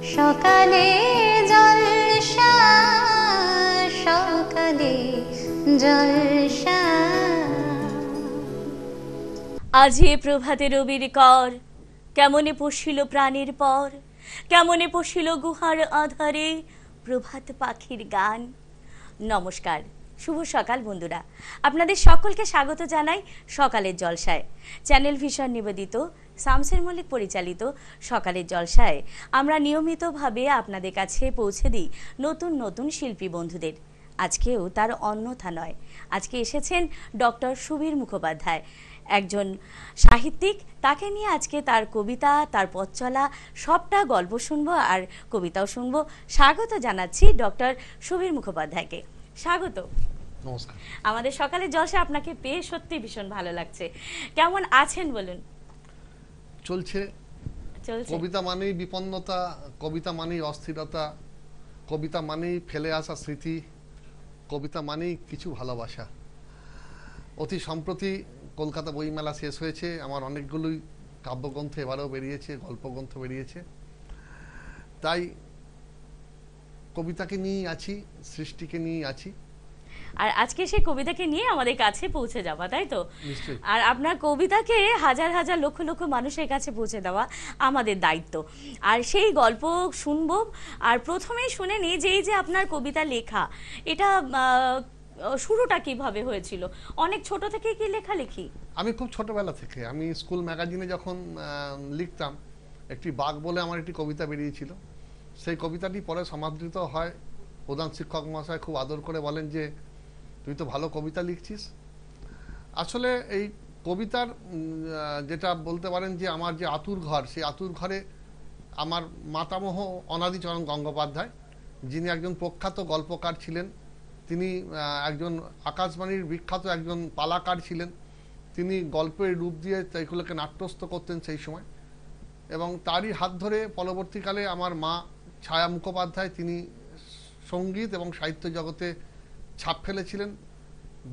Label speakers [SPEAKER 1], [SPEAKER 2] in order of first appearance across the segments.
[SPEAKER 1] সকালে জলসা, সকালে জলসা।
[SPEAKER 2] আজি প্রভাতে রবির কর, কেমনে পশিল প্রাণের পর, কেমনে পশিল গুহার আধারে প্রভাত পাখির গান। নমস্কার, শুভ সকাল বন্ধুরা, আপনাদের সকলকে স্বাগত জানাই সকালের জলসায়। চ্যানেল ভিশন নিবেদিত, শামসের মল্লিক পরিচালিত সকালের জলসায় আমরা নিয়মিতভাবে আপনাদের কাছে পৌঁছে দিই নতুন নতুন শিল্পী বন্ধুদের। আজকেও তার অন্যথা নয়, আজকে এসেছেন ডক্টর সুবীর মুখোপাধ্যায়, একজন সাহিত্যিক। তাকে নিয়ে আজকে তার কবিতা, তার পথ চলা সবটা গল্প শুনবো আর কবিতাও শুনবো। স্বাগত জানাচ্ছি ডক্টর সুবীর মুখোপাধ্যায়কে। স্বাগত।
[SPEAKER 3] নমস্কার।
[SPEAKER 2] আমাদের সকালের জলসা আপনাকে পেয়ে সত্যি ভীষণ ভালো লাগছে। কেমন আছেন বলুন?
[SPEAKER 3] চলছে। কবিতা মানেই বিপন্নতা, কবিতা মানেই অস্থিরতা, কবিতা মানেই ফেলে আসা স্মৃতি, কবিতা মানেই কিছু ভালোবাসা। অতি সম্প্রতি কলকাতা বইমেলা শেষ হয়েছে। আমার অনেকগুলোই কাব্যগ্রন্থ এবারেও বেরিয়েছে, গল্পগ্রন্থ বেরিয়েছে। তাই কবিতাকে নিয়েই আছি, সৃষ্টিকে নিয়েই আছি।
[SPEAKER 2] আর আজকে সেই কবিতাকে নিয়ে আমাদের কাছে পৌঁছে যাওয়া, তাই তো?
[SPEAKER 3] নিশ্চয়ই।
[SPEAKER 2] আর আপনার কবিতাকে হাজার হাজার লক্ষ লক্ষ মানুষের কাছে পৌঁছে দেওয়া আমাদের দায়িত্ব। আর সেই গল্প শুনবো। আর প্রথমেই শুনে নিই যে এই যে আপনার কবিতা লেখা, এটা শুরুটা কিভাবে হয়েছিল? অনেক ছোট থেকে কি লেখালেখি?
[SPEAKER 3] আমি খুব ছোটবেলা থেকে, আমি স্কুল ম্যাগাজিনে যখন লিখতাম, একটি বাঘ বলে আমার একটি কবিতা বেরিয়েছিল। সেই কবিতাটি পরে সমাদৃত হয়। প্রধান শিক্ষক মহাশয় খুব আদর করে বলেন যে তুই তো ভালো কবিতা লিখছিস। আসলে এই কবিতার যেটা বলতে পারেন যে আমার যে আতুর ঘর, সেই আতুর ঘরে আমার মাতামহ অনাদিচরণ গঙ্গোপাধ্যায়, যিনি একজন প্রখ্যাত গল্পকার ছিলেন। তিনি একজন আকাশবাণীর বিখ্যাত একজন পালাকার ছিলেন। তিনি গল্পের রূপ দিয়ে সেইগুলোকে নাট্যস্থ করতেন সেই সময়। এবং তারই হাত ধরে পরবর্তীকালে আমার মা ছায়া মুখোপাধ্যায়, তিনি সঙ্গীত এবং সাহিত্য জগতে ছাপ ফেলেছিলেন।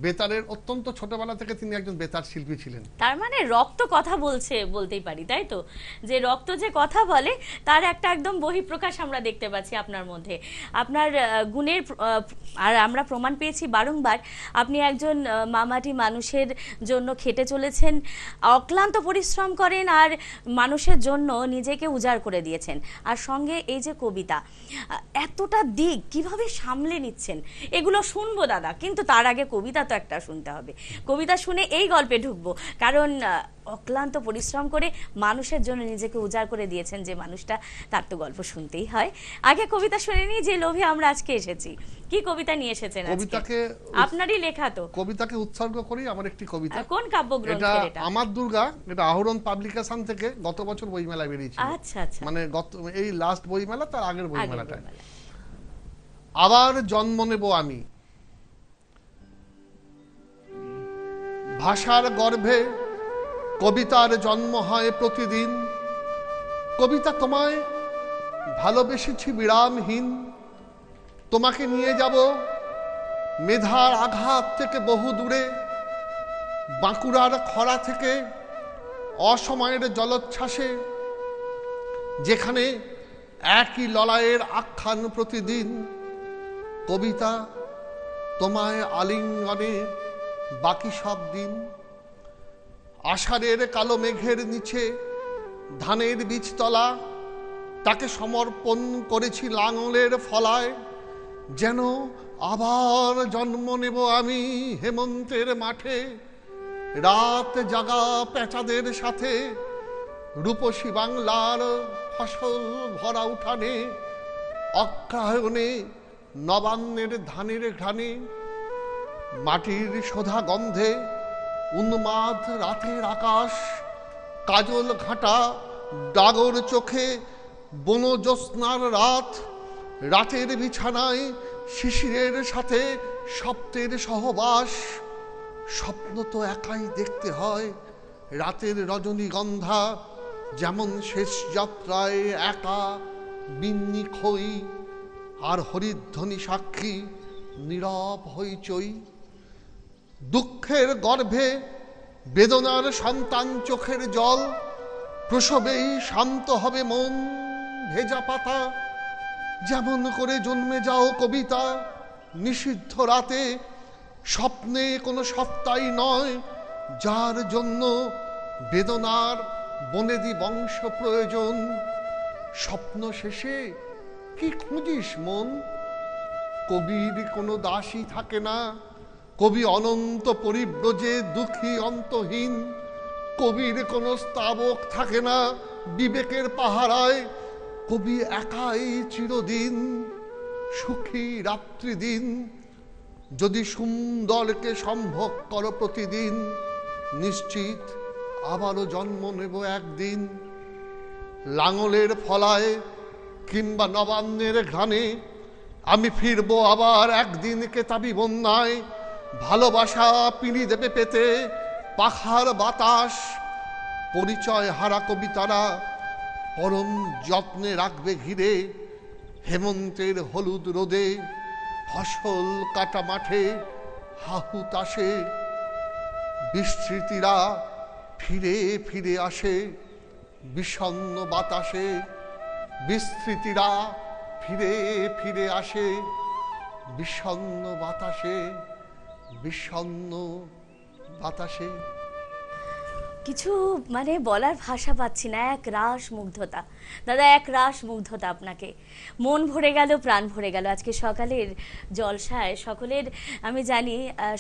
[SPEAKER 3] বেতারের অত্যন্ত ছোটবেলা থেকে তিনি একজন বেতার শিল্পী ছিলেন।
[SPEAKER 2] তার মানে রক্ত কথা বলছে বলতেই পারি, তাই তো? যে রক্ত যে কথা বলে তার একটা একদম বহিঃপ্রকাশ আমরা দেখতে পাচ্ছি আপনার মধ্যে। আপনার গুণের আর আমরা প্রমাণ পেয়েছি বারংবার। আপনি একজন মামাটি মানুষের জন্য খেটে চলেছেন, অক্লান্ত পরিশ্রম করেন আর মানুষের জন্য নিজেকে উজাড় করে দিয়েছেন। আর সঙ্গে এই যে কবিতা, এতটা দিক কিভাবে সামলে নিচ্ছেন এগুলো শুনবো দাদা, কিন্তু তার আগে কবিতা তো একটা শুনতে হবে। কবিতা শুনে এই গল্পে ঢুকবো, কারণ অক্লান্ত পরিশ্রম করে মানুষের জন্য নিজেকে উজাড় করে দিয়েছেন যে মানুষটা, তার তো গল্প শুনতেই হয়। আগে কবিতা শুনে নিই, যে লোভে আমরা আজকে এসেছি। কি কবিতা নিয়ে এসেছেন?
[SPEAKER 3] কবিতাকে
[SPEAKER 2] আপনারই লেখা তো?
[SPEAKER 3] কবিতাকে উৎসর্গ করি আমার একটি কবিতা।
[SPEAKER 2] কোন কাব্যগ্রন্থের এটা?
[SPEAKER 3] আমার দুর্গা, এটা আহরণ পাবলিকেশন থেকে গত বছর বইমেলায় বেরিয়েছিল।
[SPEAKER 2] আচ্ছা আচ্ছা,
[SPEAKER 3] মানে এই লাস্ট বইমেলা, তার আগের বইমেলাটায়। আবার জন্ম নেব আমি, ভাষার গর্ভে কবিতার জন্ম হয় প্রতিদিন। কবিতা তোমায় ভালোবেসেছি বিরামহীন। তোমাকে নিয়ে যাব মেধার আঘাত থেকে বহু দূরে, বাঁকুড়ার খরা থেকে অসময়ের জলোচ্ছ্বাসে, যেখানে একই লড়াইয়ের আখ্যান প্রতিদিন। কবিতা তোমায় আলিঙ্গনে বাকি সব দিন। আষাঢ়ের কালো মেঘের নিচে ধানের বীজতলা, তাকে সমর্পণ করেছি লাঙলের ফলায়। যেন আবার জন্ম নেব আমি হেমন্তের মাঠে, রাত জাগা পেঁচাদের সাথে, রূপসী বাংলার ফসল ভরা উঠানে, অগ্রহায়ণে নবান্নের ধানের ঘ্রাণে, মাটির শোধা গন্ধে উন্মাদ রাতের আকাশ, কাজল ঘাটা ডাগর চোখে বন জ্যোৎস্নার রাত, রাতের বিছানায় শিশিরের সাথে স্বপ্নের সহবাস। স্বপ্ন তো একাই দেখতে হয়, রাতের রজনীগন্ধা যেমন শেষ যাত্রায় একা বিন্নি খই, আর হরিধ্বনি সাক্ষী নীরব হইচই। দুঃখের গর্ভে বেদনার সন্তান চোখের জল, প্রসবেই শান্ত হবে মন, ভেজা পাতা, যেমন করে জন্মে যাও কবিতা নিষিদ্ধ রাতে, স্বপ্নে কোনো সত্তাই নয় যার জন্য বেদনার বনেদি বংশ প্রয়োজন। স্বপ্ন শেষে কি খুঁজিস মন? কবির কোনো দাসী থাকে না, কবি অনন্ত পরিব্রজে দুঃখী অন্তহীন। কবির কোনো স্তাবক থাকে না বিবেকের পাহারায়, কবি একাই চিরদিন সুখী রাত্রি দিন। যদি সুন্দরকে সম্ভোগ করো প্রতিদিন, নিশ্চিত আবারও জন্ম নেব একদিন। লাঙলের ফলায় কিংবা নবান্নের ঘ্রাণে আমি ফিরবো আবার একদিন কেতাবি বন্যায়। ভালোবাসা পিনি দেবে পেতে পাখার বাতাস, পরিচয় হারা কবিতারা পরম যত্নে রাখবে ঘিরে। হেমন্তের হলুদ রোদে ফসল কাটা মাঠে হাহুতাশে বিস্মৃতিরা ফিরে ফিরে আসে বিষণ্ণ বাতাসে। বিস্মৃতিরা ফিরে ফিরে আসে বিষণ্ণ বাতাসে, বিষণ্ণ বাতাসে।
[SPEAKER 2] কিছু মানে বলার ভাষা পাচ্ছি না, এক রাস মুগ্ধতা দাদা, এক রাস মুগ্ধতা। আপনাকে মন ভরে গেল, প্রাণ ভরে গেল। আজকে সকালের জলসায় সকলের, আমি জানি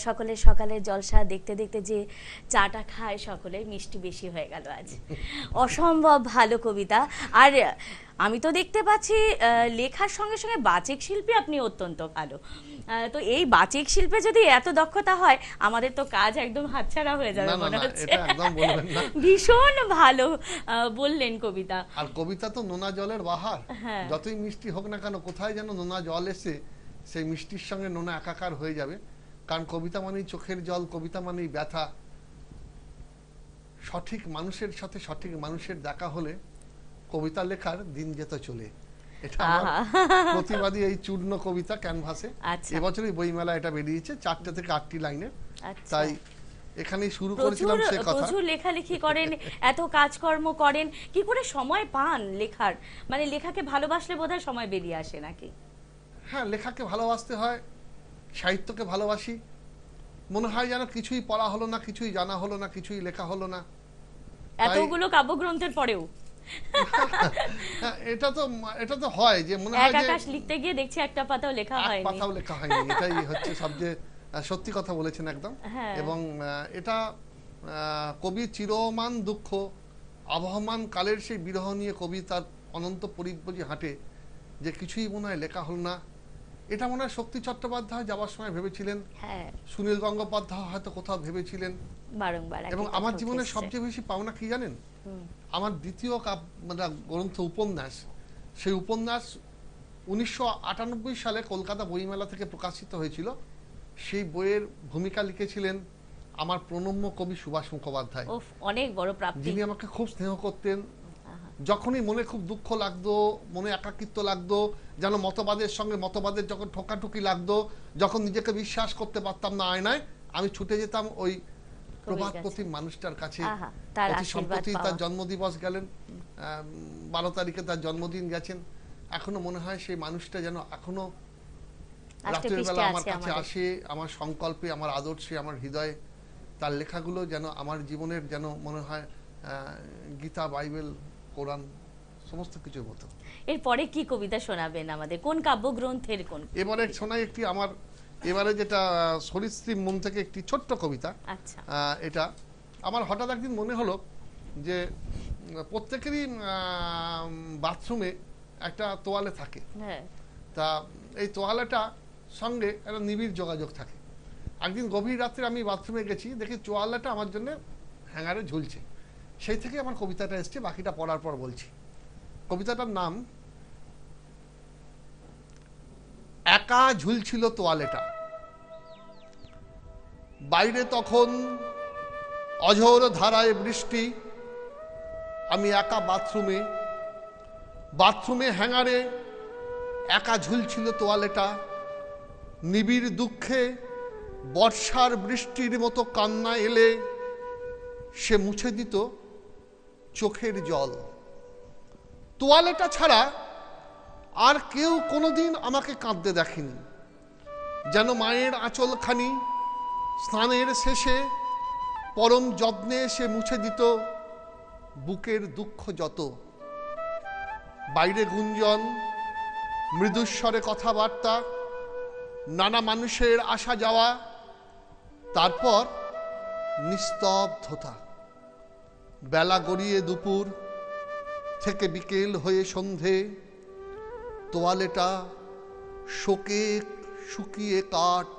[SPEAKER 2] সকলের সকালের জলসা দেখতে দেখতে যে চাটা খায় সকলে, মিষ্টি বেশি হয়ে গেল আজ। অসম্ভব ভালো কবিতা। আর আমি তো দেখতে পাচ্ছি লেখার সঙ্গে সঙ্গে বাচিক শিল্পী আপনি অত্যন্ত ভালো। তো এই বাচিক শিল্পে যদি এত দক্ষতা হয়, আমাদের তো কাজ একদম হাতছাড়া হয়ে যাবে মনে হচ্ছে। ভীষণ ভালো বললেন কবিতা।
[SPEAKER 3] আর কবিতা তো নোনা জলের বাহার, যতই মিষ্টি হোক না কেন, কোথায় যেন নোনা জল এসে সেই মিষ্টির সঙ্গে নোনা একাকার হয়ে যাবে। কারণ কবিতা মানেই চোখের জল, কবিতা মানেই ব্যথা। সঠিক মানুষের সাথে সঠিক মানুষের দেখা হলে কবিতা লেখার দিন যেত চলে। এটা আমার প্রতিবাদী এই চূর্ণ কবিতা ক্যানভাসে। এবছরই বইমেলা এটা বেরিয়েছে, 4 থেকে 8টি লাইনের। তাই এখানেই শুরু করেছিলাম সে কথা।
[SPEAKER 2] প্রচুর লেখালেখি করেন, এত কাজকর্ম করেন, কি করে সময় পান লেখার? মানে লেখাকে ভালোবাসলে বোধহয় সময় বেরিয়ে আসে নাকি?
[SPEAKER 3] হ্যাঁ, লেখাকে ভালোবাসতে হয়, সাহিত্যকে ভালোবাসি। মনে হয় যেন কিছুই পড়া হলো না, কিছুই জানা হলো না, কিছুই লেখা হলো না।
[SPEAKER 2] এতগুলো কাব্যগ্রন্থের পরেও
[SPEAKER 3] এটা তো হয় যে মনে হয় যে
[SPEAKER 2] একাকাশ লিখতে গিয়ে দেখছি একটা পাতাও লেখা হয়নি,
[SPEAKER 3] একটা পাতাও লেখা হয়নি। এটাই হচ্ছে সবচেয়ে সত্যি কথা বলেছেন একদম। এবং এটা কবির চিরমান দুঃখ, আবহমান কালের সেই বিরহ নিয়ে কবি তার অনন্ত পরিব্রজে হাঁটে, যে কিছুই মনে হয় লেখা হল না। এটা মনে হয় শক্তি চট্টোপাধ্যায় যাবার সময় ভেবেছিলেন, সুনীল গঙ্গোপাধ্যায় হয়তো কোথাও ভেবেছিলেন বারংবার। এবং আমার জীবনের সবচেয়ে বেশি পাওনা কি জানেন? আমার দ্বিতীয় গ্রন্থ উপন্যাস। সেই উপন্যাস 1998 সালে কলকাতা বইমেলা থেকে প্রকাশিত হয়েছিল। সেই বইয়ের ভূমিকা লিখেছিলেন আমার প্রণম্য কবি সুভাষ মুখোপাধ্যায়।
[SPEAKER 2] অনেক বড় প্রাপ্তি।
[SPEAKER 3] যিনি আমাকে খুব স্নেহ করতেন। যখনই মনে খুব দুঃখ লাগতো, মনে একাকিত্ব লাগতো, যেন মতবাদের সঙ্গে মতবাদের যখন ঠোকাঠুকি লাগতো, যখন নিজেকে বিশ্বাস করতে পারতাম না আয়নায়, আমি ছুটে যেতাম ওই প্রভাত প্রতিম মানুষটার কাছে। অতি সম্প্রতি তার জন্মদিবস গেলেন, 12 তারিখে তার জন্মদিন গেছেন। এখনো মনে হয় সেই মানুষটা যেন এখনো রাতের বেলা আমার কাছে আসে, আমার সংকল্পে, আমার আদর্শে, আমার হৃদয়ে। তার লেখাগুলো যেন আমার জীবনের যেন মনে হয় গীতা, বাইবেল, কোরআন সমস্ত কিছুর মতো।
[SPEAKER 2] এরপরে কি কবিতা শোনাবেন আমাদের? কোন কাব্যগ্রন্থের কোন?
[SPEAKER 3] এবারে শোনাই একটি আমার এবারে যেটা সরিস্ত্রীর মন থেকে একটি ছোট্ট কবিতা।
[SPEAKER 2] আচ্ছা।
[SPEAKER 3] এটা আমার হঠাৎ একদিন মনে হলো যে প্রত্যেকেরই বাথরুমে একটা তোয়ালে থাকে। তা এই তোয়ালেটা সঙ্গে একটা নিবিড় যোগাযোগ থাকে। একদিন গভীর রাত্রে আমি বাথরুমে গেছি, দেখি তোয়ালেটা আমার জন্য হ্যাঙ্গারে ঝুলছে। সেই থেকে আমার কবিতাটা এসছে, বাকিটা পড়ার পর বলছি। কবিতাটার নাম একা ঝুলছিল তোয়ালেটা। বাইরে তখন অঝোর ধারায় বৃষ্টি, আমি একা বাথরুমে হ্যাঙ্গারে একা ঝুলছিল তোয়ালেটা। নিবিড় দুঃখে বর্ষার বৃষ্টির মতো কান্না এলে সে মুছে দিত চোখের জল। তোয়ালেটা ছাড়া আর কেউ কোনোদিন আমাকে কাঁদতে দেখেনি। যেন মায়ের আঁচলখানি স্নানের শেষে পরম যত্নে সে মুছে দিত বুকের দুঃখ যত। বাইরে গুঞ্জন, মৃদুস্বরে কথাবার্তা, নানা মানুষের আসা যাওয়া, তারপর নিস্তব্ধতা। বেলা গড়িয়ে দুপুর থেকে বিকেল হয়ে সন্ধে, তোয়ালেটা শোকে শুকিয়ে কাঠ।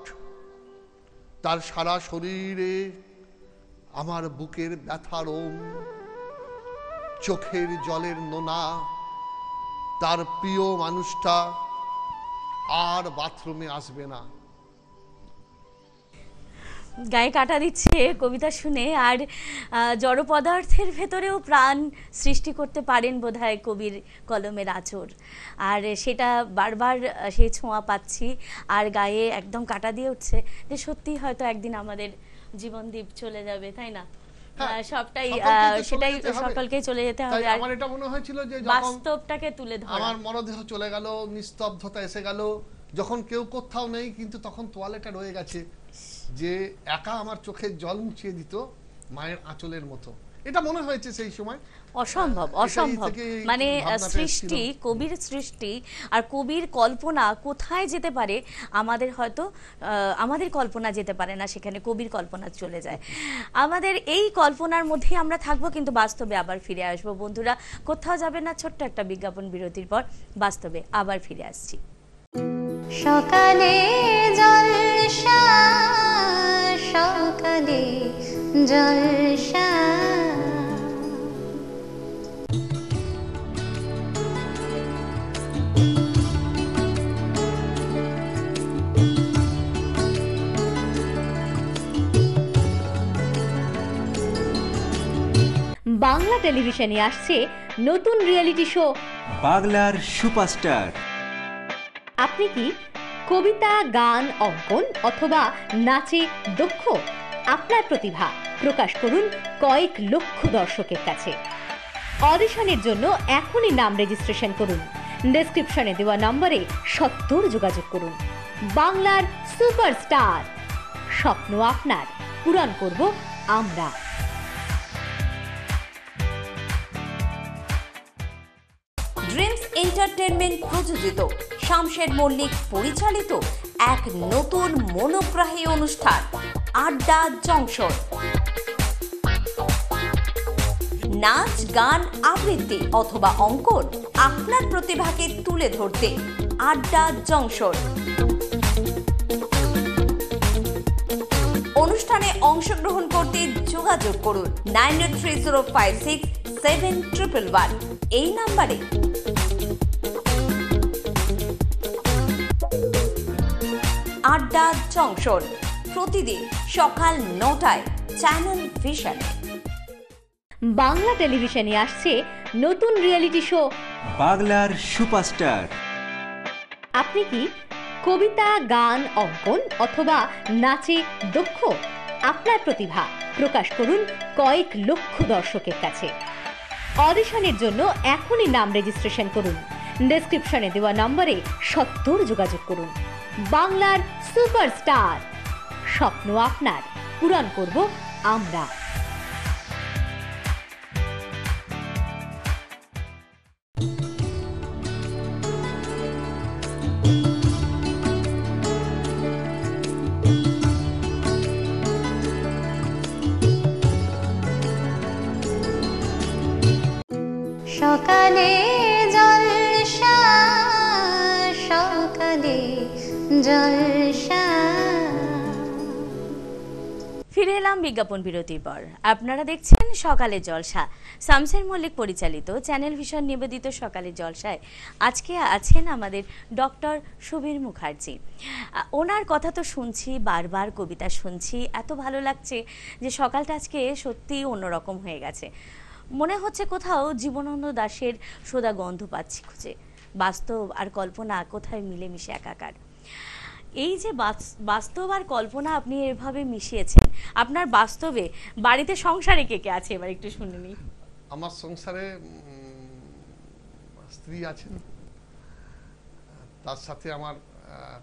[SPEAKER 3] তার সারা শরীরে আমার বুকের ব্যথারোম, চোখের জলের নোনা। তার প্রিয় মানুষটা আর বাথরুমে আসবে না।
[SPEAKER 2] গায়ে কাটা দিচ্ছে কবিতা শুনে। আর জড় পদার্থের ভেতরেও প্রাণ সৃষ্টি করতে পারেন বোধহয় কবির কলমের আঁচড়। আর সেটা বারবার সেই ছোঁয়া পাচ্ছি আর গায়ে একদম কাটা দিয়ে উঠছে যে সত্যি হয়তো একদিন আমাদের জীবনদীপ চলে যাবে, তাই না? সবটাই সেটাই সকলকেই চলে যেতে হবে। আর
[SPEAKER 3] আমার এটা মনে হয়েছিল যে
[SPEAKER 2] বাস্তবটাকে তুলে ধরা,
[SPEAKER 3] আমার মরদেহ চলে গেল, নিস্তব্ধতা এসে গেল, যখন কেউ কোথাও নেই, কিন্তু তখন তোয়ালেটা রয়ে গেছে যে একা আমার চোখের জল মুছিয়ে দিত মায়ের আঁচলের মতো। এটা মনে হয়েছে সেই সময়।
[SPEAKER 2] অসম্ভব অসম্ভব, মানে সৃষ্টি, কবির সৃষ্টি আর কবির কল্পনা কোথায় যেতে পারে আমাদের হয়তো আমাদের কল্পনা যেতে পারে না, সেখানে কবির কল্পনা চলে যায়। আমাদের এই কল্পনার মধ্যে আমরা থাকবো, কিন্তু বাস্তবে আবার ফিরে আসবো। বন্ধুরা কোথাও যাবে না, ছোট্ট একটা বিজ্ঞাপন বিরতির পর বাস্তবে আবার ফিরে আসছি।
[SPEAKER 1] সকালে জলসা, সকালে জলসা।
[SPEAKER 4] বাংলা টেলিভিশনে আসছে নতুন রিয়েলিটি শো
[SPEAKER 5] বাংলার সুপারস্টার।
[SPEAKER 4] আপনি কি কবিতা, গান, অঙ্কন অথবা নাচে দক্ষ? আপনার প্রতিভা প্রকাশ করুন কয়েক লক্ষ দর্শকের কাছে। অডিশনের জন্য এখনই নাম রেজিস্ট্রেশন করুন। ডেসক্রিপশনে দেওয়া নম্বরে সত্বর যোগাযোগ করুন। বাংলার সুপারস্টার, স্বপ্ন আপনার, পূরণ করব আমরা।
[SPEAKER 6] ড্রিমস এন্টারটেনমেন্ট প্রযোজিত, শামশের মল্লিক পরিচালিত এক নতুন মনোগ্রাহী অনুষ্ঠান আড্ডা জংশন। নাচ, গান, আবৃত্তি অথবা অঙ্কন, আপনার প্রতিভাকে তুলে ধরতে আড্ডা জংশন। অনুষ্ঠানে অংশগ্রহণ করতে যোগাযোগ করুন 9830567111 এই নাম্বারে। আড্ডা জংশন প্রতিদিন সকাল 9টায় চ্যানেল ভিশনে।
[SPEAKER 4] বাংলা টেলিভিশনে আসছে নতুন রিয়েলিটি শো
[SPEAKER 5] বাংলার সুপারস্টার।
[SPEAKER 4] আপনি কি কবিতা, গান, অঙ্কন অথবা নাচে দক্ষ? আপনার প্রতিভা প্রকাশ করুন কয়েক লক্ষ দর্শকের কাছে। অডিশনের জন্য এখনই নাম রেজিস্ট্রেশন করুন। ডেসক্রিপশনে দেওয়া নম্বরে সত্বর যোগাযোগ করুন। বাংলার সুপারস্টার, স্বপ্ন আপনার, পূরণ করব আমরা।
[SPEAKER 1] সকালে জলসা, সকালে জলসা।
[SPEAKER 2] ফিরে এলাম বিজ্ঞাপন বিরতির পর। আপনারা দেখছেন সকালে জলসা, শামশের মল্লিক পরিচালিত চ্যানেল ভিশন নিবেদিত সকালে জলসায়। আজকে আছেন আমাদের ডক্টর সুবীর মুখার্জি। ওনার কথা তো শুনছি, বারবার কবিতা শুনছি, এত ভালো লাগছে যে সকালটা আজকে সত্যিই অন্যরকম হয়ে গেছে। মনে হচ্ছে কোথাও জীবনানন্দ দাশের সোদা গন্ধ পাচ্ছি খুঁজে। বাস্তব আর কল্পনা কোথায় মিলেমিশে একাকার। এই যে বাস্তব আর কল্পনা আপনি এভাবে মিশিয়েছেন, আপনার বাস্তবে বাড়িতে সংসারে কে কে আছে এবার একটু শুনে নিই।
[SPEAKER 3] আমার সংসারে স্ত্রী আছেন, তার সাথে আমার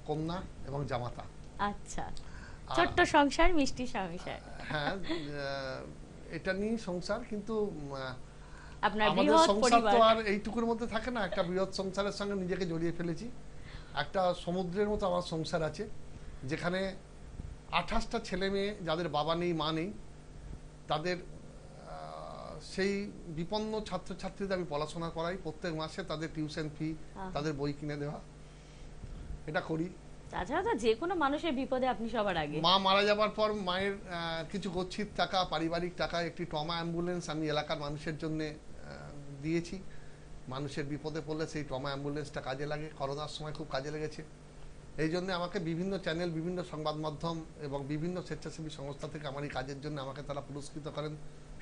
[SPEAKER 3] কন্যা এবং জামাতা।
[SPEAKER 2] আচ্ছা, ছোট্ট সংসার, মিষ্টি সংসার।
[SPEAKER 3] হ্যাঁ, এটা নিয়ে সংসার, কিন্তু
[SPEAKER 2] আপনার
[SPEAKER 3] আমাদের
[SPEAKER 2] বৃহৎ
[SPEAKER 3] সংসার
[SPEAKER 2] পরিবার।
[SPEAKER 3] তো আর এইটুকুর মধ্যে থাকে না, একটা বৃহৎ সংসারের সঙ্গে নিজেকে জড়িয়ে ফেলেছি। একটা সমুদ্রের মতো আমার সংসার আছে, যেখানে 28টা ছেলে মেয়ে, যাদের বাবা নেই মা নেই, তাদের সেই বিপন্ন ছাত্রছাত্রীদের আমি পড়াশোনা করাই। প্রত্যেক মাসে তাদের টিউশন ফি, তাদের বই কিনে দেওয়া, এটা করি।
[SPEAKER 2] তাছাড়া তো যে কোনো মানুষের বিপদে আপনি সবার আগে।
[SPEAKER 3] মা মারা যাবার পর মায়ের কিছু গচ্ছিত টাকা, পারিবারিক টাকা, একটি ট্রমা অ্যাম্বুলেন্স আমি এলাকার মানুষের জন্য দিয়েছি। মানুষের বিপদে পড়লে সেই ট্রমা অ্যাম্বুলেন্সটা কাজে লাগে। করোনার সময় খুব কাজে লেগেছে। এই জন্য আমাকে বিভিন্ন চ্যানেল, বিভিন্ন সংবাদ মাধ্যম এবং বিভিন্ন স্বেচ্ছাসেবী সংস্থা থেকে আমার এই কাজের জন্য আমাকে তারা পুরস্কৃত করেন,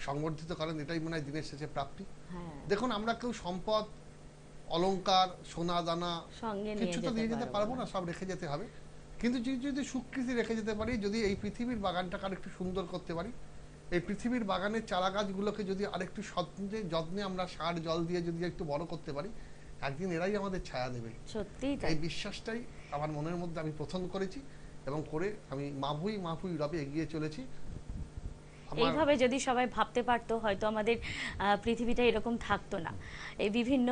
[SPEAKER 3] সংবর্ধিত করেন। এটাই মনে হয় দিনের শেষে প্রাপ্তি। দেখুন, আমরা কেউ সম্পদ, অলংকার, সোনা দানা কিছু তো দিয়ে যেতে পারবো না, সব রেখে যেতে হবে। কিন্তু যদি সুকৃতি রেখে যেতে পারি, যদি এই পৃথিবীর বাগানটাকে আরেকটু সুন্দর করতে পারি, এই পৃথিবীর বাগানের চারা গাছগুলোকে যদি আরেকটু যত্নে আমরা সার জল দিয়ে যদি একটু বড় করতে পারি, একদিন এরাই আমাদের ছায়া দেবে।
[SPEAKER 2] সত্যি
[SPEAKER 3] এই বিশ্বাসটাই আমার মনের মধ্যে আমি প্রথম করেছি, এবং করে আমি মাভুই রবে এগিয়ে চলেছি।
[SPEAKER 2] এইভাবে যদি সবাই ভাবতে পারতো, হয়তো আমাদের পৃথিবীটা এরকম থাকতো না। এই বিভিন্ন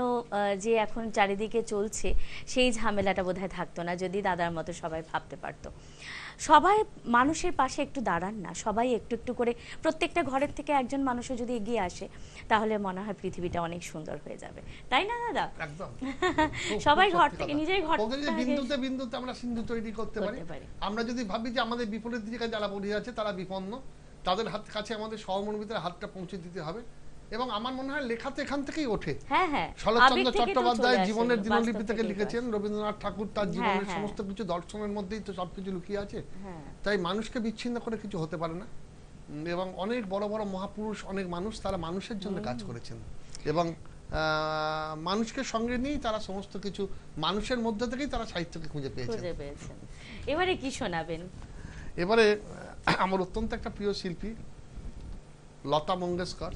[SPEAKER 2] যে এখন চারিদিকে চলছে, সেই ঝামেলাটা বোধহয় থাকতো না, যদি দাদার মতো সবাই ভাবতে পারতো। সবাই মানুষের পাশে একটু দাঁড়ান না, সবাই একটু একটু করে, প্রত্যেকটা ঘরের থেকে একজন মানুষও যদি এগিয়ে আসে, তাহলে মনে হয় পৃথিবীটা অনেক সুন্দর হয়ে যাবে, তাই না দাদা?
[SPEAKER 3] একদম।
[SPEAKER 2] সবাই ঘর থেকে, নিজের ঘর থেকে
[SPEAKER 3] বিন্দুতে বিন্দুতে আমরা সিন্ধু তৈরি করতে পারি। আমরা যদি ভাবি যে আমাদের বিপরীত দিকে যারা পড়ে আছে তারা বিপন্ন, তাদের হাত কাছে আমাদের সহমর্মিতার হাতটা পৌঁছে দিতে হবে। এবং আমার মনে হয় লেখা তো এখান থেকেই ওঠে। শরৎচন্দ্র চট্টোপাধ্যায় জীবনের দিনলিপি থেকে লিখেছেন, রবীন্দ্রনাথ ঠাকুর তার জীবনের সমস্ত কিছু দর্শনের মধ্যেই তো সবকিছু লুকিয়ে আছে। তাই মানুষকে বিচ্ছিন্ন করে কিছু হতে পারে না। এবং অনেক বড় বড় মহাপুরুষ, অনেক মানুষ, তারা মানুষের জন্য কাজ করেছেন, এবং মানুষকে সঙ্গে নিয়েই তারা সমস্ত কিছু, মানুষের মধ্যে থেকেই তারা সাহিত্যকে খুঁজে পেয়েছেন।
[SPEAKER 2] এবারে কি শোনাবেন?
[SPEAKER 3] এবারে আমার অত্যন্ত একটা প্রিয় শিল্পী লতা মঙ্গেশকর।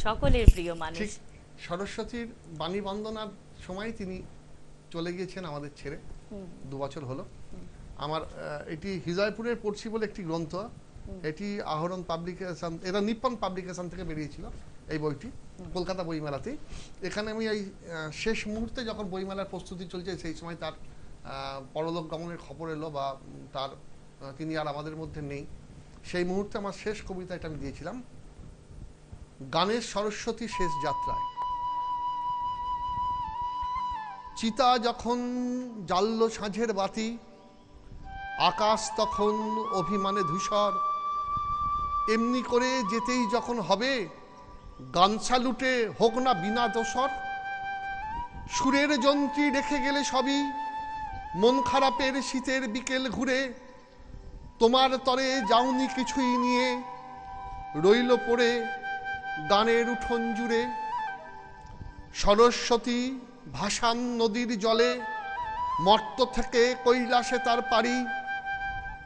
[SPEAKER 2] সকলের প্রিয় মানুষ।
[SPEAKER 3] ঠিক সরস্বতীর বাণী বন্দনার সময় তিনি চলে গিয়েছেন আমাদের ছেড়ে, 2 বছর হলো। আমার এটি হৃদয়পুরের পড়ছি বলে একটি গ্রন্থ, এটি আহরণ পাবলিকেশন, এটা নিপ্পন পাবলিকেশন থেকে বেরিয়েছিল এই বইটি, কলকাতা বইমেলাতেই। এখানে আমি এই শেষ মুহূর্তে যখন বইমেলার প্রস্তুতি চলছে, সেই সময় তার পরলোক গমনের খবর এলো, বা তার তিনি আর আমাদের মধ্যে নেই। সেই মুহূর্তে আমার শেষ কবিতা এটা আমি দিয়েছিলাম, গানের সরস্বতী শেষ যাত্রায়। চিতা যখন জ্বালল সাঁঝের বাতি, আকাশ তখন অভিমানে ধূসর, এমনি করে যেতেই যখন হবে, গান সালুটে হোক না বিনা দোসর। সুরের যন্ত্রী রেখে গেলে সবই, মন খারাপের শীতের বিকেল ঘুরে, তোমার তরে যাওনি কিছুই নিয়ে, রইল পড়ে গানের উঠোন জুড়ে। সরস্বতী ভাসান নদীর জলে, মর্ত থেকে কৈলাসে তার পারি,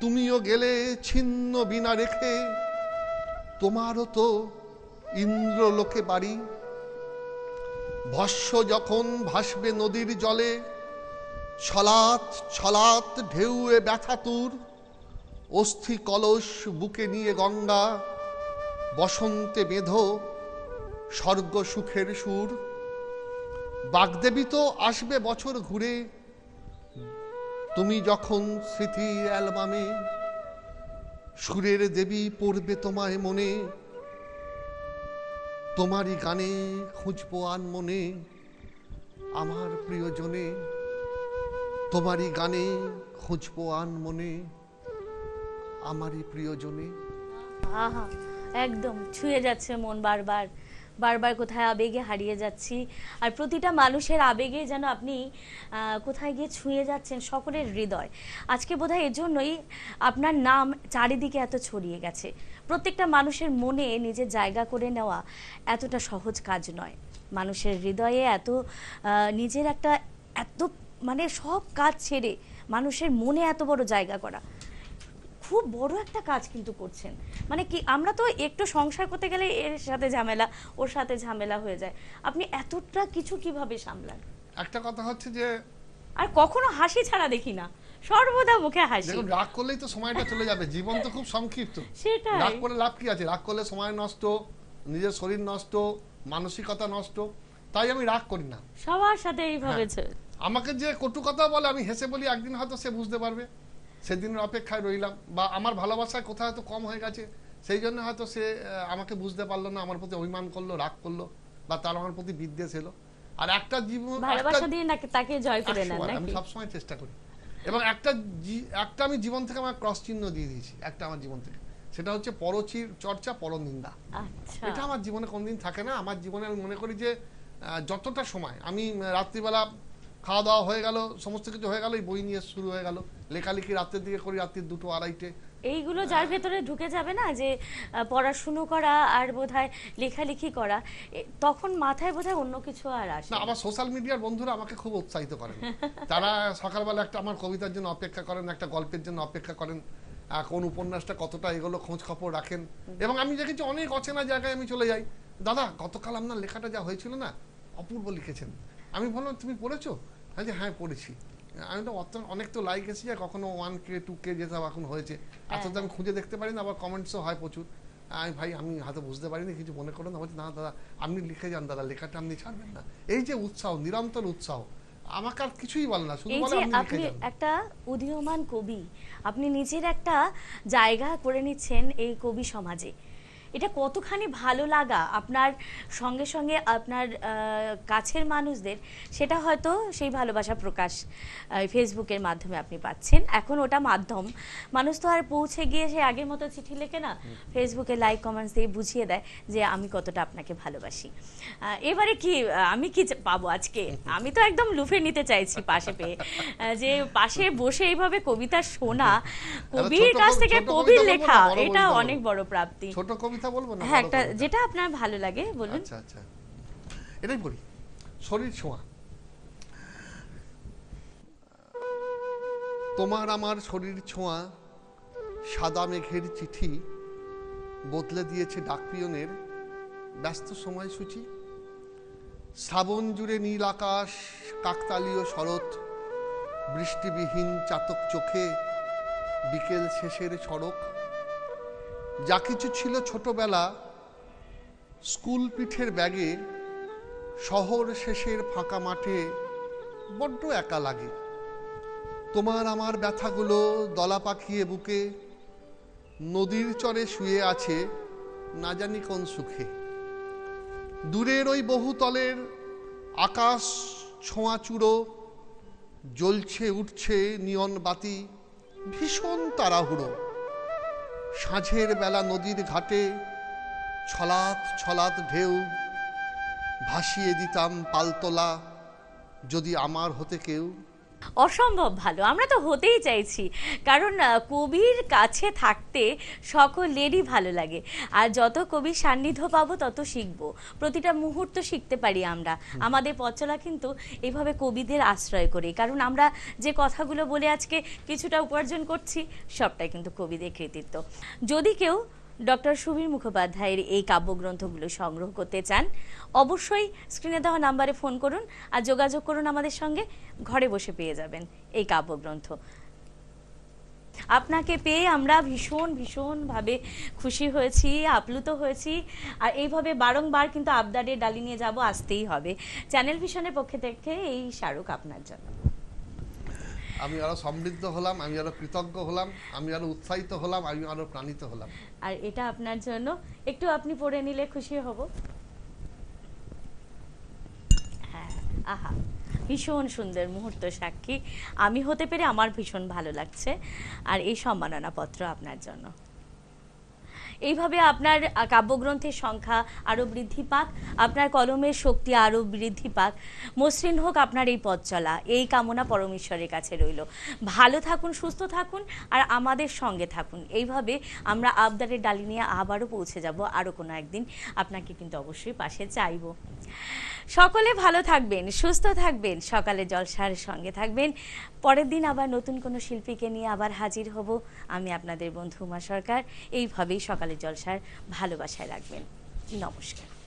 [SPEAKER 3] তুমিও গেলে ছিন্ন বিনা রেখে, তোমারও তো ইন্দ্রলোকে বাড়ি। ভস্য যখন ভাসবে নদীর জলে, ছলাৎ ছলাৎ ঢেউয়ে ব্যথাতুর, অস্থি কলস বুকে নিয়ে গঙ্গা, বসন্তে বেঁধো স্বর্গ সুখের সুর। বাগদেবী তো আসবে বছর ঘুরে, তুমি যখন স্মৃতির অ্যালবামে, সুরের দেবী পড়বে তোমায় মনে, তোমারই গানে খুঁজবো আন মনে আমার প্রিয়জনে, তোমারই গানে খুঁজবো আন মনে আমারই প্রিয়জনে।
[SPEAKER 2] আহা, একদম ছুঁয়ে যাচ্ছে মন। বারবার বারবার কোথায় আবেগে হারিয়ে যাচ্ছি, আর প্রতিটা মানুষের আবেগে যেন আপনি কোথায় গিয়ে ছুঁয়ে যাচ্ছেন সকলের হৃদয়। আজকে বোধহয় এজন্যই আপনার নাম চারিদিকে এত ছড়িয়ে গেছে। প্রত্যেকটা মানুষের মনে নিজের জায়গা করে নেওয়া এতটা সহজ কাজ নয়। মানুষের হৃদয়ে এত নিজের একটা এত মানে সব কাজ ছেড়ে মানুষের মনে এত বড় জায়গা করা খুব বড় একটা কাজ কিন্তু করছেন। মানে কি, আমরা তো একটু সংসার করতে গেলে এর সাথে ঝামেলা, ওর সাথে ঝামেলা হয়ে যায়, আপনি এতটা কিছু কিভাবে সামলান?
[SPEAKER 3] একটা কথা হচ্ছে যে
[SPEAKER 2] আর কখনো হাসি ছাড়া দেখি না, সর্বদা মুখে হাসি।
[SPEAKER 3] দেখুন, রাগ করলেই তো সময়টা চলে যাবে, জীবন তো খুব সংক্ষিপ্ত।
[SPEAKER 2] সেটাই।
[SPEAKER 3] রাগ করে লাভ কি আছে? রাগ করলে সময় নষ্ট, নিজের শরীর নষ্ট, মানসিকতা নষ্ট। তাই আমি রাগ করি না।
[SPEAKER 2] সবার সাথে এইভাবে
[SPEAKER 3] আমাকে যে কটু কথা বলে আমি হেসে বলি, একদিন হয়তো সে বুঝতে পারবে, সেদিনের অপেক্ষায় রইলাম। বা আমার ভালোবাসায় কোথাও হয়তো কম হয়ে গেছে, সেই জন্য হয়তো সে আমাকে বুঝতে পারলো না, আমার প্রতি অভিমান করলো, রাগ করলো, বা তার আমার প্রতি বিদ্বেষ এলো। আর একটা জীবন
[SPEAKER 2] ভালোবাসা দিয়ে নাকি তাকে জয় করে নেন
[SPEAKER 3] আমি
[SPEAKER 2] নাকি?
[SPEAKER 3] সবসময় চেষ্টা করি। এবং একটা আমি জীবন থেকে আমার ক্রস চিহ্ন দিয়ে দিয়েছি, একটা আমার জীবন থেকে, সেটা হচ্ছে পরচির চর্চা, পরনিন্দা।
[SPEAKER 2] আচ্ছা।
[SPEAKER 3] এটা আমার জীবনে কোনদিন থাকে না। আমার জীবনে আমি মনে করি যে যতটা সময় আমি রাত্রিবেলা খাওয়া দাওয়া হয়ে গেল, সমস্ত কিছু হয়ে গেল, এই বই নিয়ে শুরু হয়ে গেল, লেখালেখি রাত্রের দিকে করি, রাত্রির 2টো 2:30টে।
[SPEAKER 2] এইগুলো যার ভেতরে ঢুকে যাবে না, যে পড়াশুনো করা আর বোধহয় লেখালেখি করা, তখন মাথায় বোধহয় অন্য কিছু আর আসে
[SPEAKER 3] না। আবার সোশ্যাল মিডিয়ার বন্ধুরা আমাকে খুব উৎসাহিত করেন। তারা সকালবেলা একটা আমার কবিতার জন্য অপেক্ষা করেন, একটা গল্পের জন্য অপেক্ষা করেন, কোন উপন্যাসটা কতটা এগুলো খোঁজ খবর রাখেন। এবং আমি দেখেছি অনেক অচেনা জায়গায় আমি চলে যাই, দাদা গতকাল আপনার লেখাটা যা হয়েছিল না, অপূর্ব লিখেছেন। আমি বললাম তুমি পড়েছো? হ্যাঁ পড়েছি। আমি তো অনেক তো লাইক এসে যায়, কখনো 1K 2K যেসব এখন হয়েছে, এত তো আমি খুঁজে দেখতে পারি না। আবার কমেন্টসও হয় প্রচুর। ভাই আমি হয়তো বুঝতে পারিনি, কিছু মনে করো না। বলছি না দাদা, আপনি লিখে যান দাদা, লেখাটা আপনি ছাড়বেন না। এই যে উৎসাহ, নিরন্তর উৎসাহ, আমাকে আর কিছুই বলে না, শুধু বলে
[SPEAKER 2] আপনি একটা উদীয়মান কবি, আপনি নিজের একটা জায়গা করে নিচ্ছেন এই কবি সমাজে। এটা কতখানি ভালো লাগা আপনার সঙ্গে সঙ্গে আপনার কাছের মানুষদের, সেটা হয়তো সেই ভালোবাসা প্রকাশ ফেসবুকের মাধ্যমে আপনি পাচ্ছেন। এখন ওটা মাধ্যম, মানুষ তো আর পৌঁছে গিয়ে সে আগের মতো চিঠি লেখে না, ফেসবুকে লাইক কমেন্টস দিয়ে বুঝিয়ে দেয় যে আমি কতটা আপনাকে ভালোবাসি। এবারে কি আমি কি পাবো আজকে? আমি তো একদম লুফে নিতে চাইছি পাশে পেয়ে, যে পাশে বসে এইভাবে কবিতা শোনা, কবির কাছ থেকে কবির লেখা, এটা অনেক বড় প্রাপ্তি।
[SPEAKER 3] ছোট কবিতা বলবো না?
[SPEAKER 2] হ্যাঁ, একটা যেটা আপনার ভালো লাগে বলুন।
[SPEAKER 3] আচ্ছা আচ্ছা, এটাই বলি। শরীর ছোঁয়া। তোমার আমার শরীর ছোঁয়া, সাদা মেঘের চিঠি বদলে দিয়েছে ডাকপিয়নের ব্যস্ত সময়সূচি। শ্রাবণ জুড়ে নীল আকাশ, কাকতালীয় শরৎ, বৃষ্টিবিহীন চাতক চোখে বিকেল শেষের সড়ক। যা কিছু ছিল ছোটবেলা স্কুল পিঠের ব্যাগে, শহর শেষের ফাঁকা মাঠে বড্ড একা লাগে। তোমার আমার ব্যথাগুলো দলা পাকিয়ে বুকে, নদীর চরে শুয়ে আছে না জানি কোন সুখে। দূরের ওই বহুতলের আকাশ ছোঁয়া চূড়ো, জ্বলছে উঠছে নিয়ন বাতি, ভীষণ তাড়াহুড়ো। সাঁঝের বেলা নদীর ঘাটে ছলাৎ ছলাৎ ঢেউ, ভাসিয়ে দিতাম পালতোলা যদি আমার হতে কেউ।
[SPEAKER 2] অসম্ভব ভালো, আমরা তো হতেই চাইছি, কারণ কবির কাছে থাকতে সকলেরই ভালো লাগে। আর যত কবির সান্নিধ্য পাবো তত শিখবো, প্রতিটা মুহূর্ত শিখতে পারি আমরা। আমাদের পথ চলা কিন্তু এইভাবে কবিদের আশ্রয় করে, কারণ আমরা যে কথাগুলো বলে আজকে কিছুটা উপার্জন করছি, সবটাই কিন্তু কবিদের কৃতিত্ব। যদি কেউ ডক্টর সুবীর মুখোপাধ্যায়ের এই কাব্যগ্রন্থগুলো সংগ্রহ করতে চান, অবশ্যই স্ক্রিনে দেওয়া নাম্বারে ফোন করুন আর যোগাযোগ করুন আমাদের সঙ্গে, ঘরে বসে পেয়ে যাবেন এই কাব্যগ্রন্থ। আপনাকে পেয়ে আমরা ভীষণভাবে খুশি হয়েছি, আপ্লুত হয়েছি। আর এইভাবে বারংবার কিন্তু আবদারের ডালি নিয়ে যাব, আসতেই হবে। চ্যানেল ভিশনের পক্ষ থেকে এই স্মারক আপনার জন্য।
[SPEAKER 3] আমি আরো সমৃদ্ধ হলাম, আমি আরো কৃতজ্ঞ হলাম, আমি আরো উৎসাহিত হলাম, আমি আরো প্রাণিত হলাম।
[SPEAKER 2] আর এটা আপনার জন্য, একটু আপনি পড়ে নিলে খুশি হব। হ্যাঁ, আহা, ভীষণ সুন্দর মুহূর্ত সাক্ষী আমি হতে পেরে আমার ভীষণ ভালো লাগছে। আর এই সম্মাননা পত্র আপনার জন্য। এইভাবে আপনার কাব্যগ্রন্থের সংখ্যা আরও বৃদ্ধি পাক, আপনার কলমের শক্তি আরও বৃদ্ধি পাক, মসৃণ হোক আপনার এই পথ চলা, এই কামনা পরমেশ্বরের কাছে রইল। ভালো থাকুন, সুস্থ থাকুন আর আমাদের সঙ্গে থাকুন। এইভাবে আমরা আবদারের ডালি নিয়ে আবারও পৌঁছে যাব আরও কোনো একদিন, আপনাকে কিন্তু অবশ্যই পাশে চাইব। সকলে ভালো থাকবেন, সুস্থ থাকবেন, সকালে জলসার সঙ্গে থাকবেন। পরের দিন আবার নতুন কোনো শিল্পীকে নিয়ে আবার হাজির হব। আমি আপনাদের বন্ধু উমা সরকার। এইভাবেই সকালে জলসার ভালোবাসায় রাখবেন। নমস্কার।